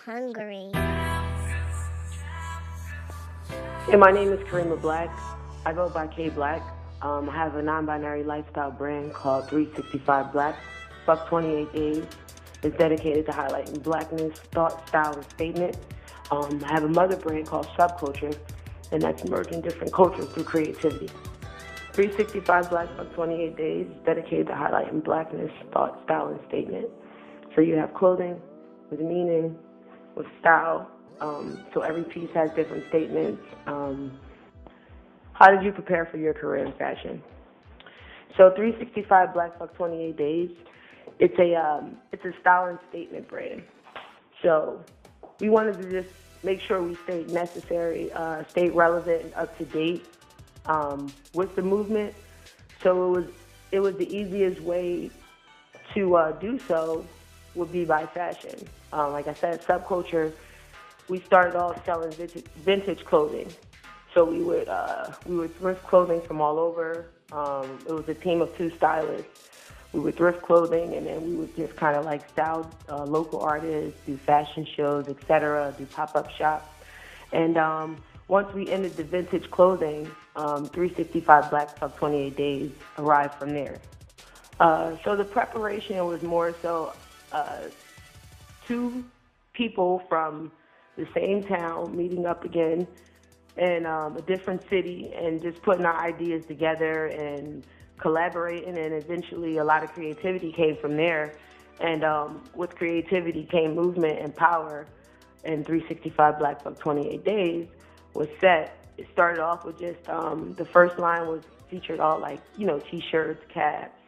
Hungary. Hey, my name is Kareema Black. I go by K Black. I have a non-binary lifestyle brand called 365 Black Fxck 28 Days. It's dedicated to highlighting blackness, thought, style, and statement. I have a mother brand called Subculture, and that's merging different cultures through creativity. 365 Black Fxck 28 Days is dedicated to highlighting blackness, thought, style, and statement. So you have clothing with meaning, with style. So every piece has different statements. How did you prepare for your career in fashion? So 365 Black Fxck 28 Days, it's a style and statement brand. So we wanted to just make sure we stayed necessary, stayed relevant and up to date with the movement. So it was the easiest way to do so would be by fashion. Like I said, Subculture, we started off selling vintage clothing. So we would thrift clothing from all over. It was a team of 2 stylists. We would thrift clothing, and then we would just kind of like style local artists, do fashion shows, etc., do pop-up shops. And once we ended the vintage clothing, 365 Black Fxck 28 Days arrived from there. So the preparation was more so 2 people from the same town meeting up again in a different city and just putting our ideas together and collaborating, and eventually a lot of creativity came from there. And with creativity came movement and power, and 365 Black Fxck 28 Days was set. It started off with just, the first line was featured all like, t-shirts, caps.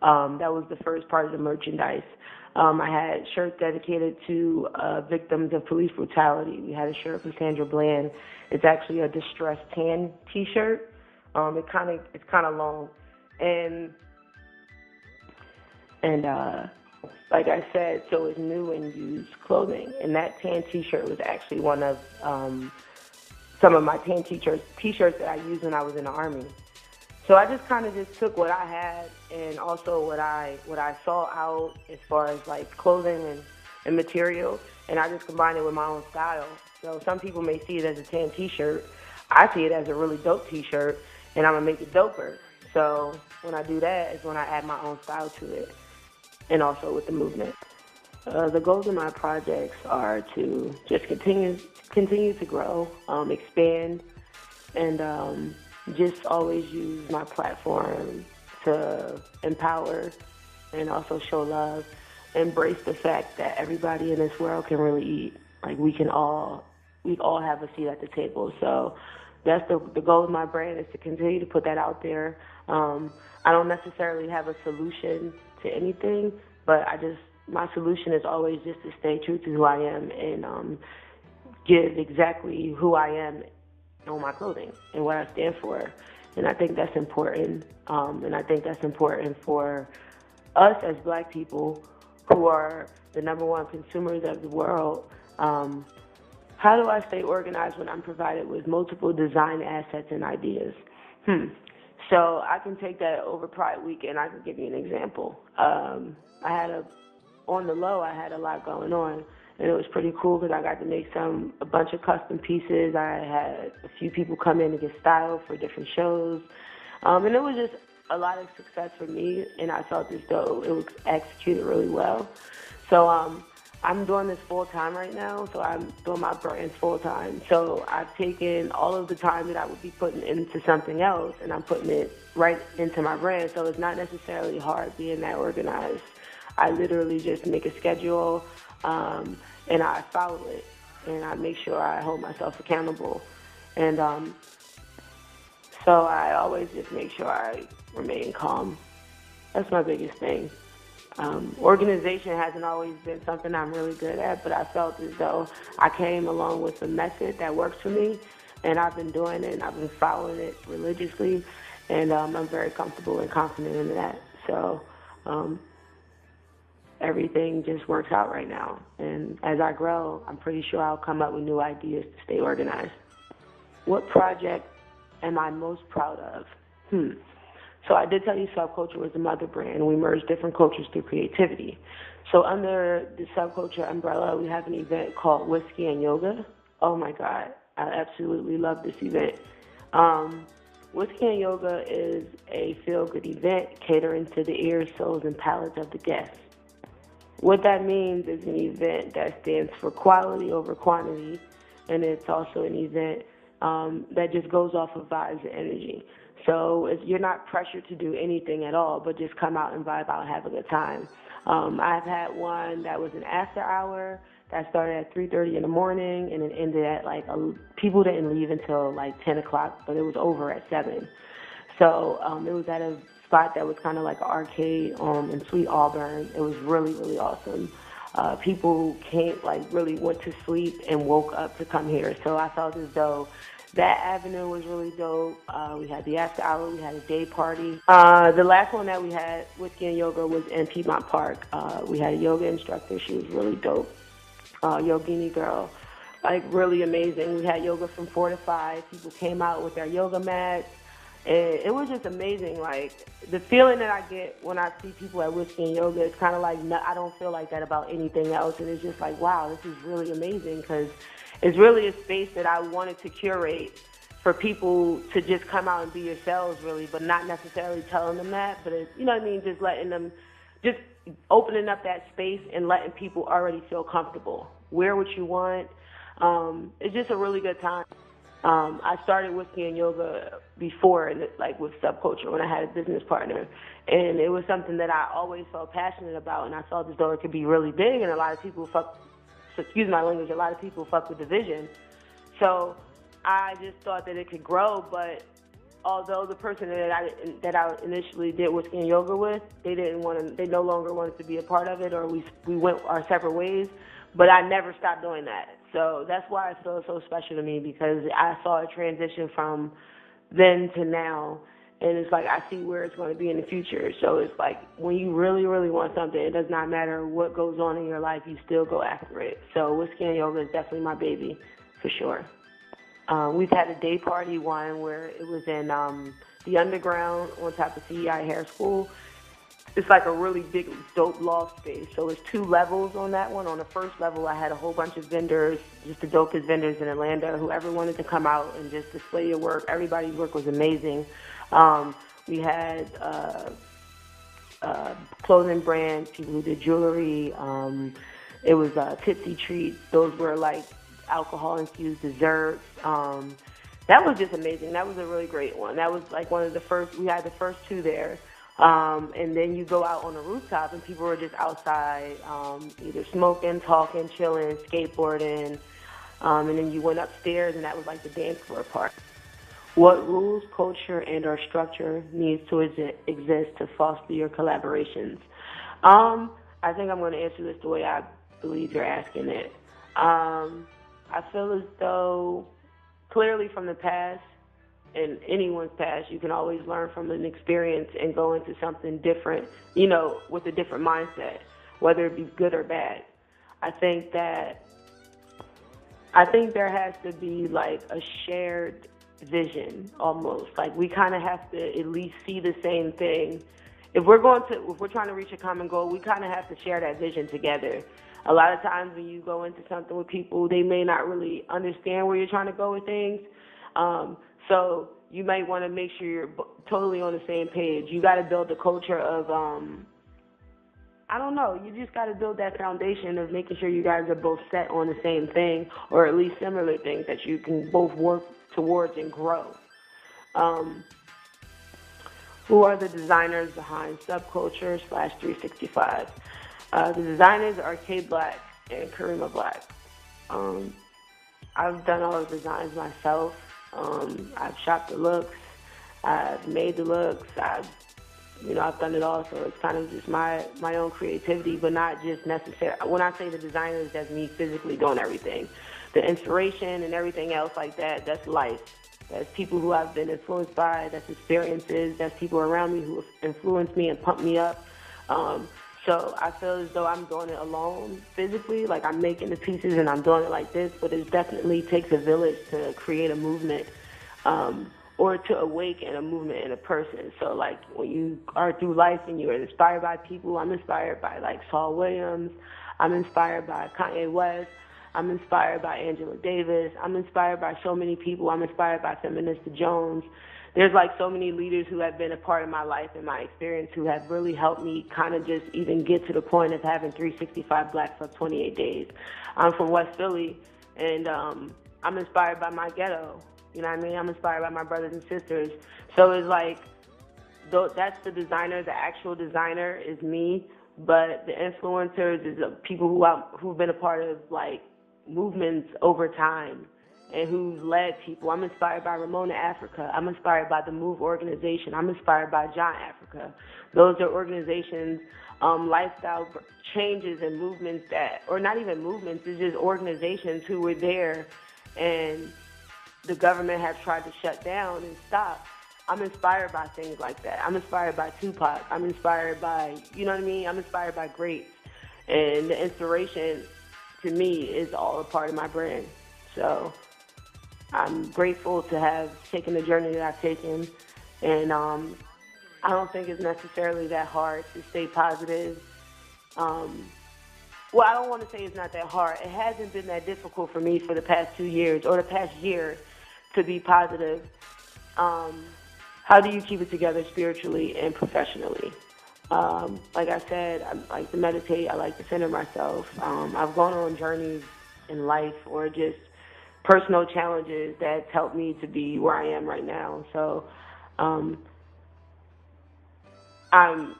That was the first part of the merchandise. I had shirts dedicated to victims of police brutality. We had a shirt for Sandra Bland. It's actually a distressed tan T-shirt. It's kind of long, and like I said, so it's new and used clothing. And that tan T-shirt was actually one of some of my tan T-shirts that I used when I was in the Army. So I just kind of just took what I had and also what I saw out as far as like clothing and material, and I just combined it with my own style. So some people may see it as a tan T-shirt. I see it as a really dope T-shirt, and I'm gonna make it doper. So when I do that is when I add my own style to it, and also with the movement. The goals of my projects are to just continue to grow, expand, and just always use my platform to empower and also show love. Embrace the fact that everybody in this world can really eat. Like we all have a seat at the table. So that's the goal of my brand, is to continue to put that out there. I don't necessarily have a solution to anything, but my solution is always just to stay true to who I am and give exactly who I am on my clothing and what I stand for. And I think that's important. And I think that's important for us as Black people who are the #1 consumers of the world. How do I stay organized when I'm provided with multiple design assets and ideas? So I can take that over Pride Week, and I can give you an example. On the low, I had a lot going on, and it was pretty cool because I got to make a bunch of custom pieces. I had a few people come in to get styled for different shows, and it was just a lot of success for me, and I felt as though it was executed really well. So I'm doing this full-time right now, so I'm doing my brands full-time. So I've taken all of the time that I would be putting into something else, and I'm putting it right into my brand. So it's not necessarily hard being that organized. I literally just make a schedule, and I follow it, and I make sure I hold myself accountable. And so I always just make sure I remain calm. That's my biggest thing. Organization hasn't always been something I'm really good at, but I felt as though I came along with a method that works for me, and I've been doing it, and I've been following it religiously, and I'm very comfortable and confident in that. So everything just works out right now, and as I grow, I'm pretty sure I'll come up with new ideas to stay organized. What project am I most proud of? So I did tell you subculture was the mother brand. We merged different cultures through creativity. So under the subculture umbrella, we have an event called Whiskey and Yoga. Oh my God, I absolutely love this event. Whiskey and Yoga is a feel-good event catering to the ears, souls, and palates of the guests. What that means is an event that stands for quality over quantity, and it's also an event that just goes off of vibes and energy. So you're not pressured to do anything at all, but just come out and vibe out and have a good time. I've had one that was an after hour that started at 3:30 in the morning, and it ended at people didn't leave until 10 o'clock, but it was over at 7. So it was at a spot that was kind of like an arcade in Sweet Auburn. It was really, really awesome. People came, really went to sleep and woke up to come here. So I felt as though that avenue was really dope. We had the after hour, we had a day party. The last one that we had, Whiskey and Yoga, was in Piedmont Park. We had a yoga instructor. She was really dope. Yogini girl, really amazing. We had yoga from 4 to 5. People came out with their yoga mats. And it was just amazing. The feeling that I get when I see people at Whiskey and Yoga, it's kind of I don't feel like that about anything else. And it's just wow, this is really amazing, because it's really a space that I wanted to curate for people to just come out and be yourselves, really, but not necessarily telling them that. But it's, you know what I mean, just letting them, just opening up that space and letting people already feel comfortable. Wear what you want. It's just a really good time. I started Whiskey and Yoga before, with subculture, when I had a business partner, and it was something that I always felt passionate about, and I felt as though it could be really big, and a lot of people excuse my language, a lot of people fuck with the vision. So I just thought that it could grow, but although the person that I initially did Whiskey and Yoga with, they no longer wanted to be a part of it, or we went our separate ways, but I never stopped doing that. So that's why it feels so special to me, because I saw a transition from then to now, and it's I see where it's going to be in the future. So it's when you really, really want something, it does not matter what goes on in your life, you still go after it. So Whiskey and Yoga is definitely my baby, for sure. We've had a day party one where it was in the underground on top of CEI Hair School. It's a really big, dope loft space. So it's 2 levels on that one. On the first level, I had a whole bunch of vendors, just the dopest vendors in Atlanta, whoever wanted to come out and just display your work. Everybody's work was amazing. We had clothing brands, people who did jewelry. It was Tipsy Treats. Those were alcohol-infused desserts. That was just amazing. That was a really great one. That was one of the first. We had the first 2 there. And then you go out on the rooftop and people were just outside, either smoking, talking, chilling, skateboarding. And then you went upstairs and that was the dance floor part. What rules, culture, and or structure needs to exist to foster your collaborations? I think I'm going to answer this the way I believe you're asking it. I feel as though clearly from the past, in anyone's past, you can always learn from an experience and go into something different, with a different mindset, whether it be good or bad. I think there has to be a shared vision almost. We kind of have to at least see the same thing. If we're trying to reach a common goal, we kind of have to share that vision together. A lot of times when you go into something with people, they may not really understand where you're trying to go with things. So you might want to make sure you're totally on the same page. You got to build a culture of, you just got to build that foundation of making sure you guys are both set on the same thing, or at least similar things that you can both work towards and grow. Who are the designers behind Subculture /365? The designers are Black and Kareema Black. I've done all the designs myself. I've shopped the looks, I've made the looks, I've done it all, so it's kind of just my own creativity, but not just necessary. When I say the designers, that's me physically doing everything. The inspiration and everything else like that, that's life. That's people who I've been influenced by, that's experiences, that's people around me who have influenced me and pumped me up. So I feel as though I'm doing it alone physically, I'm making the pieces and I'm doing it like this, but it definitely takes a village to create a movement. or to awaken a movement in a person. So, like, when you are through life and you're inspired by people, I'm inspired by, like, Saul Williams. I'm inspired by Kanye West. I'm inspired by Angela Davis. I'm inspired by so many people. I'm inspired by Feminista Jones. There's, like, so many leaders who have been a part of my life and my experience who have really helped me kind of just even get to the point of having 365 Black Fxck 28 days. I'm from West Philly, and I'm inspired by my ghetto. You know what I mean? I'm inspired by my brothers and sisters. So it's like, that's the designer. The actual designer is me, but the influencers is people who've been a part of, like, movements over time and who've led people. I'm inspired by Ramona Africa. I'm inspired by the MOVE organization. I'm inspired by John Africa. Those are organizations, lifestyle changes and movements that, or not even movements, it's just organizations who were there and the government has tried to shut down and stop. I'm inspired by things like that. I'm inspired by Tupac. I'm inspired by, you know what I mean? I'm inspired by greats. And the inspiration, to me, is all a part of my brand. So I'm grateful to have taken the journey that I've taken. And I don't think it's necessarily that hard to stay positive. Well, I don't want to say it's not that hard. It hasn't been that difficult for me for the past 2 years or the past year to be positive. How do you keep it together spiritually and professionally? Like I said, I like to meditate. I like to center myself. I've gone on journeys in life or just personal challenges that's helped me to be where I am right now. So I'm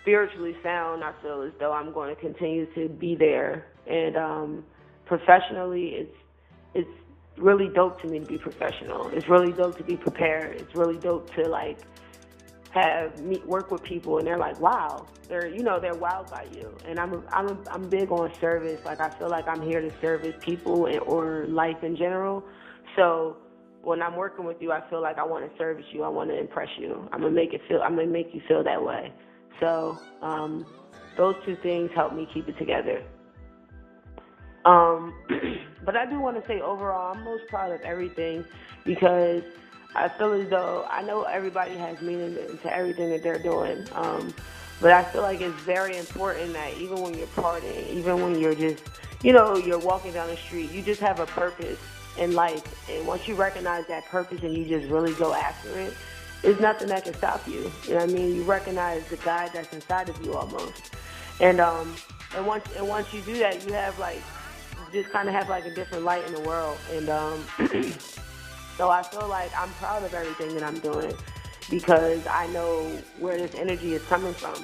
spiritually sound. I feel as though I'm going to continue to be there. And professionally, it's really dope to me to be professional. It's really dope to be prepared. It's really dope to, like, work with people and they're like, wow, they're wowed by you. And I'm big on service. Like, I feel like I'm here to service people or life in general. So when I'm working with you, I feel like I want to service you. I want to impress you. I'm gonna make you feel that way. So those two things help me keep it together. But I do want to say overall, I'm most proud of everything because I feel as though I know everybody has meaning to everything that they're doing. But I feel like it's very important that even when you're partying, even when you're just, you're walking down the street, you just have a purpose in life. And once you recognize that purpose and you just really go after it, there's nothing that can stop you. You know what I mean? You recognize the God that's inside of you almost. And once you do that, you have just kind of have like a different light in the world. And so I feel like I'm proud of everything that I'm doing because I know where this energy is coming from.